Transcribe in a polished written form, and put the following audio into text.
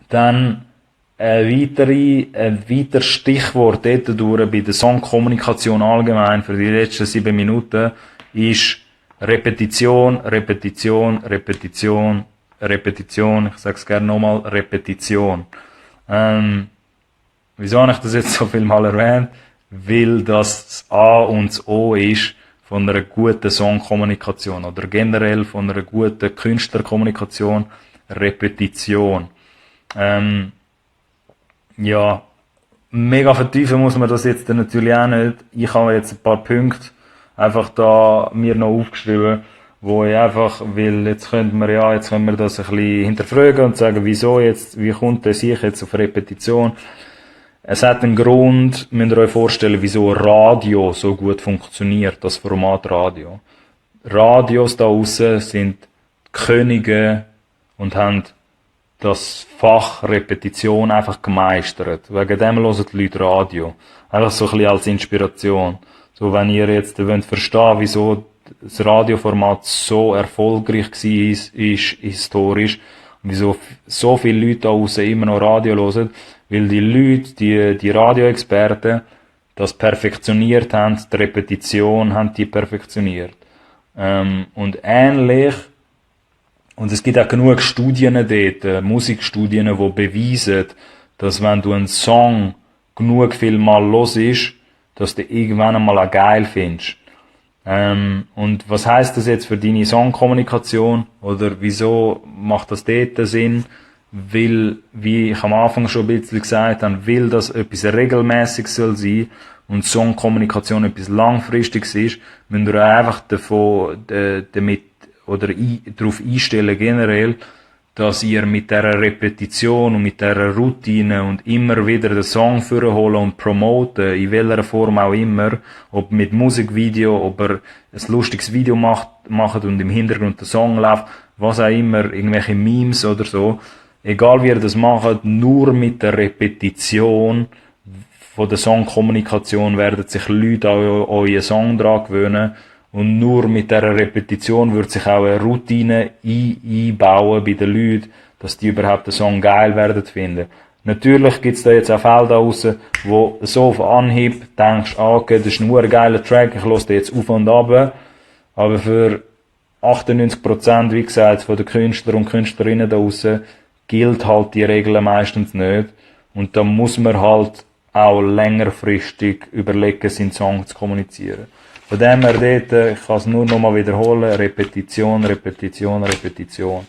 Dann ein weiteres Stichwort dort durch bei der Songkommunikation allgemein für die letzten 7 Minuten ist Repetition, Repetition, Repetition, Repetition. Ich sage es gerne nochmal, Repetition. Wieso habe ich das jetzt so viel mal erwähnt? Weil das A und das O ist von einer guten Songkommunikation oder generell von einer guten Künstlerkommunikation, Repetition. Ja, mega vertiefen muss man das jetzt natürlich auch nicht. Ich habe jetzt ein paar Punkte einfach da mir noch aufgeschrieben, wo ich einfach will, jetzt können wir das ein bisschen hinterfragen und sagen, wieso jetzt, wie kommt das ich jetzt auf Repetition? Es hat einen Grund, müsst ihr euch vorstellen, wieso Radio so gut funktioniert, das Format Radio. Radios da aussen sind die Könige und haben das Fach Repetition einfach gemeistert. Wegen dem hören die Leute Radio. Einfach so ein bisschen als Inspiration. So, wenn ihr jetzt wollt verstehen, wieso das Radioformat so erfolgreich ist historisch, und wieso so viele Leute da draussen immer noch Radio hören, weil die Leute, die Radioexperten, das perfektioniert haben, die Repetition haben die perfektioniert. Und ähnlich, und es gibt auch genug Studien dort, Musikstudien, die beweisen, dass wenn du einen Song genug viel Mal hörst, dass du irgendwann einmal auch geil findest. Und was heisst das jetzt für deine Songkommunikation? Oder wieso macht das dort Sinn? Weil, wie ich am Anfang schon ein bisschen gesagt habe, will das etwas regelmäßig soll sein und Songkommunikation etwas Langfristiges ist, müsst ihr einfach damit oder darauf einstellen generell, dass ihr mit dieser Repetition und mit dieser Routine und immer wieder den Song vorholen und promoten, in welcher Form auch immer, ob mit Musikvideo, ob ihr ein lustiges Video macht und im Hintergrund der Song läuft, was auch immer, irgendwelche Memes oder so, egal wie ihr das macht, nur mit der Repetition von der Songkommunikation werden sich Leute an euren Song dran gewöhnen. Und nur mit dieser Repetition wird sich auch eine Routine einbauen bei den Leuten, dass die überhaupt den Song geil werden finden. Natürlich gibt's da jetzt auch Fälle da draussen, wo so auf Anhieb denkst, okay, das ist ein geiler Track, ich höre den jetzt auf und ab. Aber für 98%, wie gesagt, von den Künstlern und Künstlerinnen da draussen gilt halt die Regel meistens nicht. Und da muss man halt auch längerfristig überlegen, seinen Song zu kommunizieren. Von dem her dort, ich kann es nur noch mal wiederholen, Repetition, Repetition, Repetition.